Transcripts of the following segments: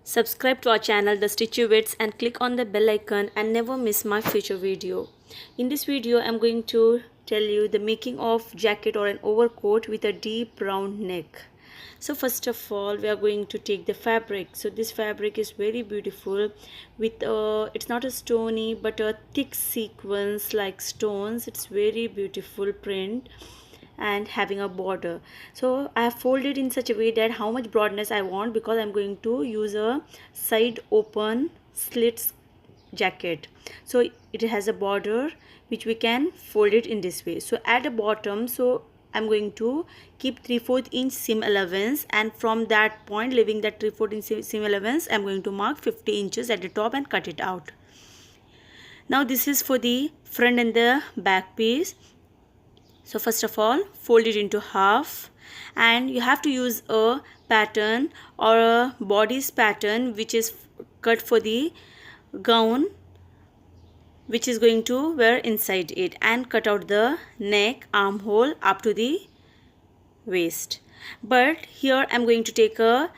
Subscribe to our channel The Stitchy Wits and click on the bell icon and never miss my future video. In this video I'm going to tell you the making of jacket or an overcoat with a deep round neck. So first of all we are going to take the fabric. So this fabric is very beautiful with it's not a stony but a thick sequence like stones. It's very beautiful print and having a border. So I have folded in such a way that how much broadness I want, because I'm going to use a side open slits jacket. So it has a border which we can fold it in this way. So at the bottom, so I'm going to keep 3/4 inch seam allowance, and from that point, leaving that 3/4 inch seam allowance, I'm going to mark 50 inches at the top and cut it out. Now this is for the front and the back piece. So first of all, fold it into half, and you have to use a pattern or a bodice pattern which is cut for the gown which is going to wear inside it, and cut out the neck armhole up to the waist. But here I'm going to take a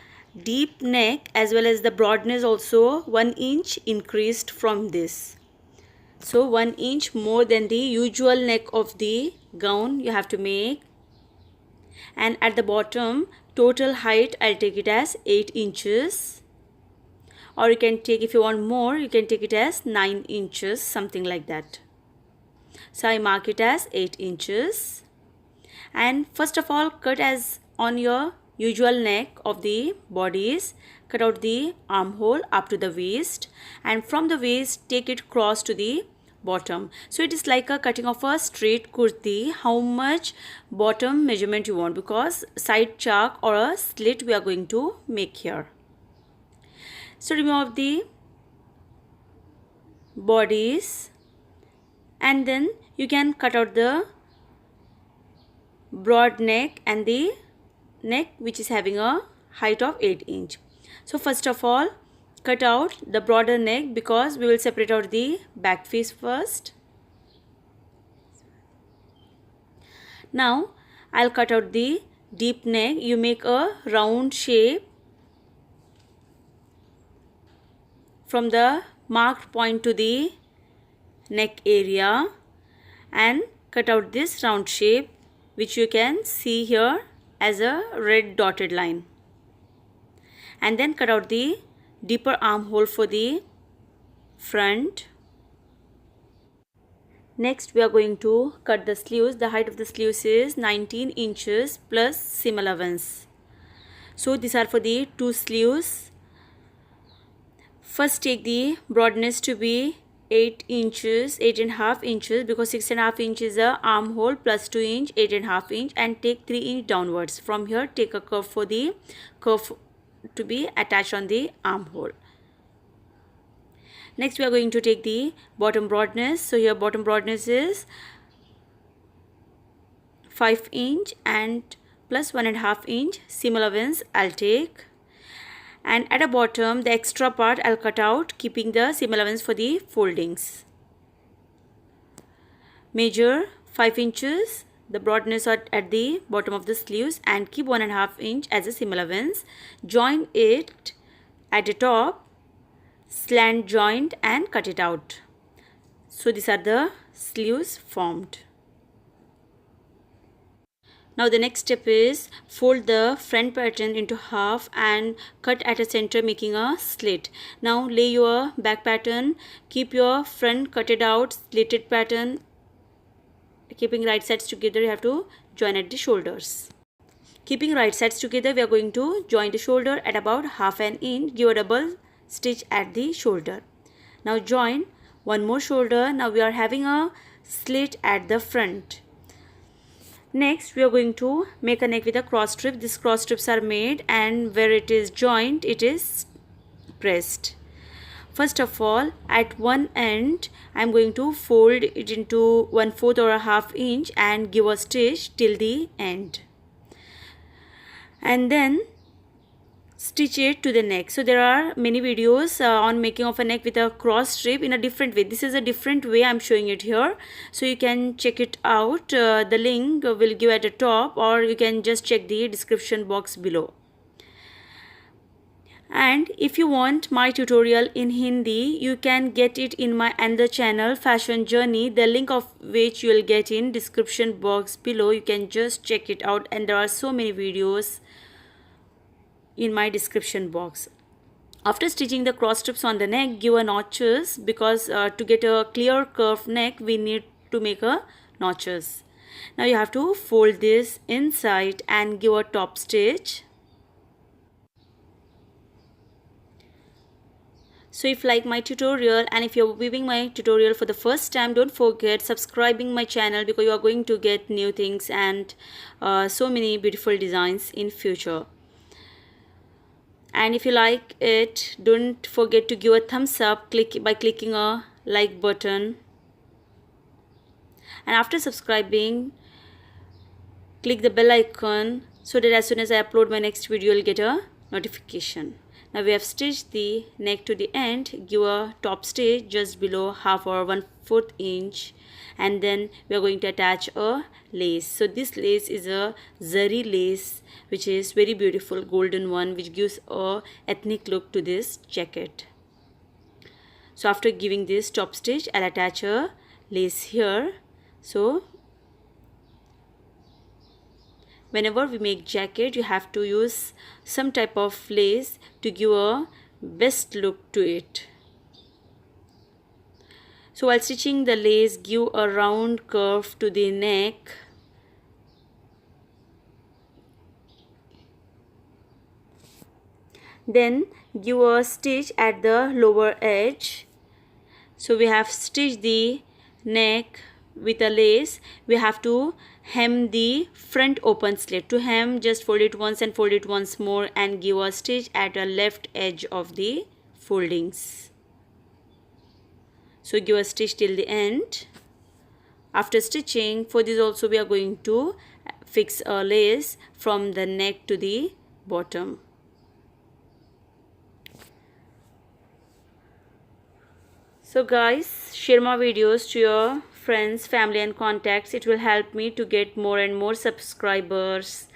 deep neck as well as the broadness also 1 inch increased from this. So 1 inch more than the usual neck of the gown you have to make, and at the bottom total height I'll take it as 8 inches, or you can take, if you want more, you can take it as 9 inches, something like that. So I mark it as 8 inches, and first of all cut as on your usual neck of the bodies, cut out the armhole up to the waist, and from the waist take it cross to the bottom. So it is like a cutting of a straight kurti. How much bottom measurement you want, because side chalk or a slit we are going to make here. So remove the bodies, and then you can cut out the broad neck and the neck which is having a height of 8 inch. So first of all cut out the broader neck, because we will separate out the back piece first. Now I'll cut out the deep neck. You make a round shape from the marked point to the neck area, and cut out this round shape which you can see here as a red dotted line, and then cut out the deeper armhole for the front. Next we are going to cut the sleeves. The height of the sleeves is 19 inches plus seam allowance. So these are for the two sleeves. First take the broadness to be 8 inches, 8.5 inches, because 6.5 inches is the armhole plus 2 inch, 8.5 inch, and take 3 inch downwards. From here take a curve for the curve to be attached on the armhole. Next we are going to take the bottom broadness. So here bottom broadness is 5 inch and plus 1.5 inch seam allowance I'll take, and at the bottom the extra part I'll cut out, keeping the seam allowance for the foldings. Measure 5 inches the broadness at the bottom of the sleeves, and keep 1.5 inch as a seam allowance. Join it at the top, slant joint, and cut it out. So these are the sleeves formed. Now the next step is fold the front pattern into half and cut at a center, making a slit. Now lay your back pattern, keep your front cutted out slitted pattern. Keeping right sides together, you have to join at the shoulders. Keeping right sides together, we are going to join the shoulder at about half an inch. Give a double stitch at the shoulder. Now join one more shoulder. Now we are having a slit at the front. Next we are going to make a neck with a cross strip. These cross strips are made, and where it is joined it is pressed. First of all, at one end I am going to fold it into 1/4 or a half inch and give a stitch till the end, and then stitch it to the neck. So there are many videos on making of a neck with a cross strip in a different way. This is a different way I'm showing it here, so you can check it out. The link will give at the top, or you can just check the description box below. And if you want my tutorial in Hindi, you can get it in my another channel, Fashion Journey, the link of which you will get in description box below. You can just check it out, and there are so many videos in my description box. After stitching the cross strips on the neck, give a notches, because to get a clear curved neck we need to make a notches. Now you have to fold this inside and give a top stitch. So if you like my tutorial, and if you're viewing my tutorial for the first time, don't forget subscribing my channel, because you are going to get new things and so many beautiful designs in future. And if you like it, don't forget to give a thumbs up by clicking a like button. And after subscribing, click the bell icon so that as soon as I upload my next video, you'll get a notification. Now we have stitched the neck to the end. Give a top stitch just below 1/2 or 1/4 inch, and then we are going to attach a lace. So this lace is a zari lace, which is very beautiful, golden one, which gives a ethnic look to this jacket. So after giving this top stitch, I'll attach a lace here. So whenever we make jacket, you have to use some type of lace to give a best look to it. So while stitching the lace, give a round curve to the neck. Then give a stitch at the lower edge. So we have stitched the neck with a lace. We have to hem the front open slit. To hem, just fold it once and fold it once more, and give a stitch at the left edge of the foldings. So give a stitch till the end. After stitching, for this also we are going to fix a lace from the neck to the bottom. So guys, share my videos to your friends, family and contacts. It will help me to get more and more subscribers,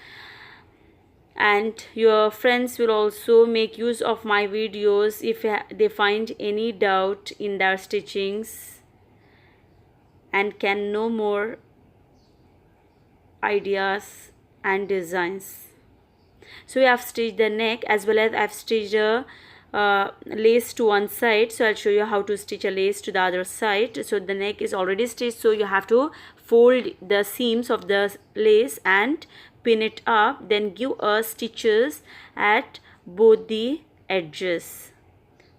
and your friends will also make use of my videos if they find any doubt in their stitchings and can know more ideas and designs. So we have stitched the neck, as well as I've stitched a lace to one side. So I'll show you how to stitch a lace to the other side. So the neck is already stitched, so you have to fold the seams of the lace and pin it up, then give stitches at both the edges,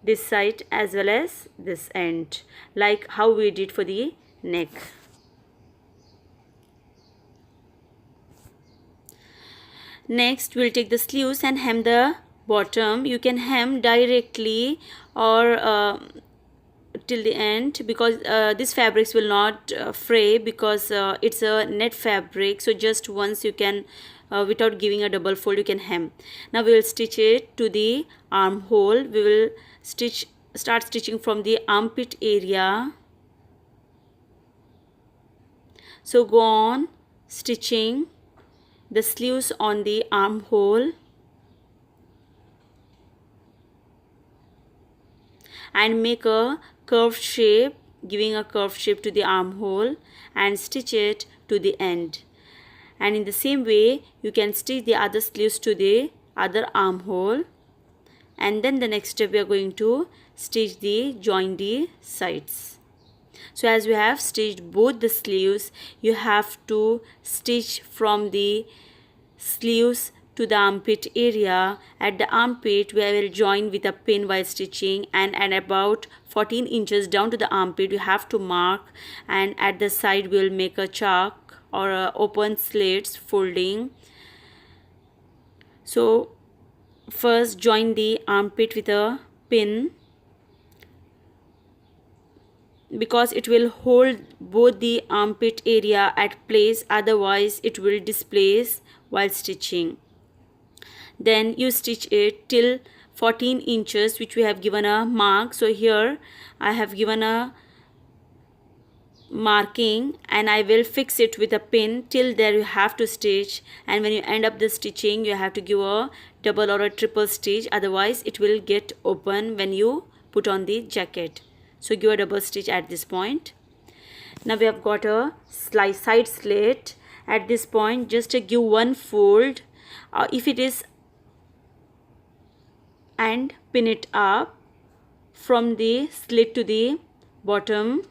this side as well as this end, like how we did for the neck. Next we'll take the sleeves and hem the bottom. You can hem directly or till the end, because these fabrics will not fray, because it's a net fabric. So just once you can, without giving a double fold, you can hem. Now we will stitch it to the armhole. We will start stitching from the armpit area. So go on stitching the sleeves on the armhole, and make a curved shape, giving a curved shape to the armhole, and stitch it to the end. And in the same way you can stitch the other sleeves to the other armhole, and then the next step we are going to stitch the join the sides. So as we have stitched both the sleeves, you have to stitch from the sleeves to the armpit area. At the armpit we will join with a pin while stitching, and at about 14 inches down to the armpit you have to mark, and at the side we will make a chalk or a open slits folding. So first join the armpit with a pin, because it will hold both the armpit area at place, otherwise it will displace while stitching. Then you stitch it till 14 inches, which we have given a mark. So here I have given a marking and I will fix it with a pin. Till there you have to stitch, and when you end up the stitching you have to give a double or a triple stitch, otherwise it will get open when you put on the jacket. So give a double stitch at this point. Now we have got a side slit. At this point just give one fold if it is, and pin it up from the slit to the bottom.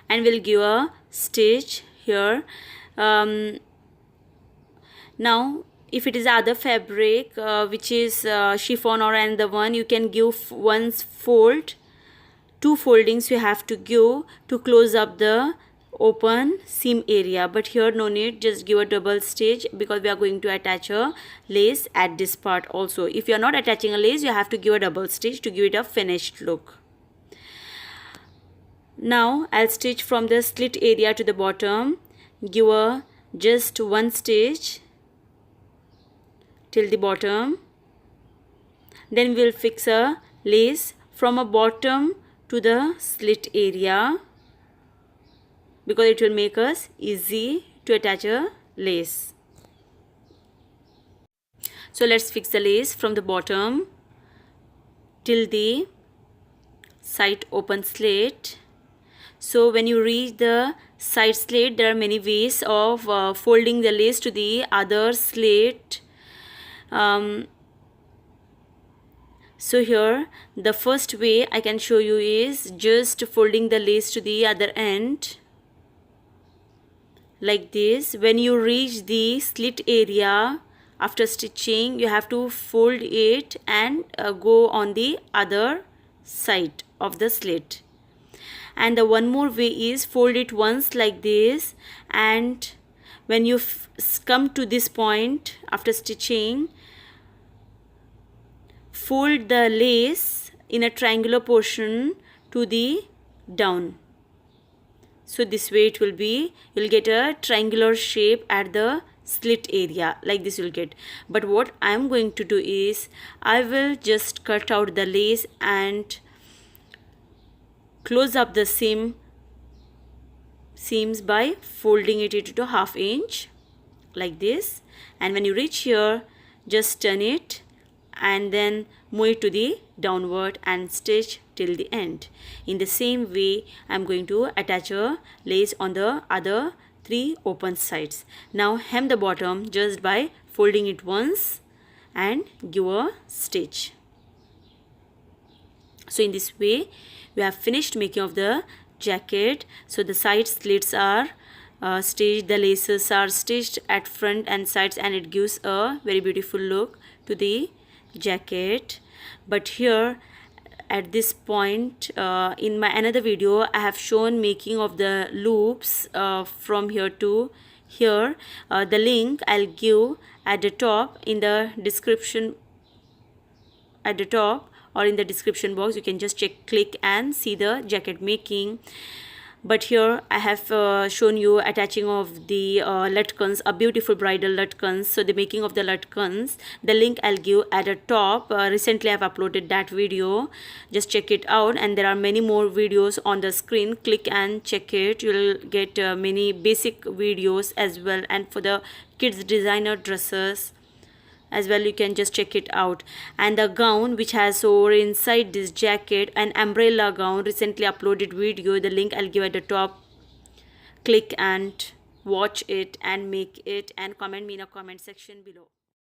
And we'll give a stitch here. Now if it is other fabric which is chiffon or another one, you can give one fold. Two foldings you have to give to close up the open seam area, but here no need, just give a double stitch because we are going to attach a lace at this part also. If you are not attaching a lace, you have to give a double stitch to give it a finished look. Now I'll stitch from the slit area to the bottom. Give a just one stitch till the bottom. Then we'll fix a lace from a bottom to the slit area because it will make us easy to attach a lace. So let's fix the lace from the bottom till the side open slit. So when you reach the side slit, there are many ways of folding the lace to the other slit. So here the first way I can show you is just folding the lace to the other end like this. When you reach the slit area after stitching, you have to fold it and go on the other side of the slit. And the one more way is fold it once like this, and when you come to this point after stitching, fold the lace in a triangular portion to the down. So this way it will be, you'll get a triangular shape at the slit area, like this you'll get. But what I am going to do is, I will just cut out the lace and close up the seams by folding it into 1/2 inch like this. And when you reach here, just turn it and then move it to the downward and stitch till the end. In the same way, I am going to attach a lace on the other 3 open sides. Now hem the bottom just by folding it once and give a stitch. So in this way, we have finished making of the jacket. So the side slits are stitched, the laces are stitched at front and sides, and it gives a very beautiful look to the jacket. But here at this point in my another video, I have shown making of the loops from here to here. The link I'll give at the top in the description, at the top or in the description box. You can just click and see the jacket making. But here I have shown you attaching of the latkans, a beautiful bridal latkans. So the making of the latkans, the link I'll give at the top. Recently I've uploaded that video, just check it out. And there are many more videos on the screen, click and check it. You'll get many basic videos as well, and for the kids designer dresses as well, you can just check it out. And the gown which has over inside this jacket, an umbrella gown, recently uploaded video, the link I'll give at the top. Click and watch it and make it, and comment me in a comment section below.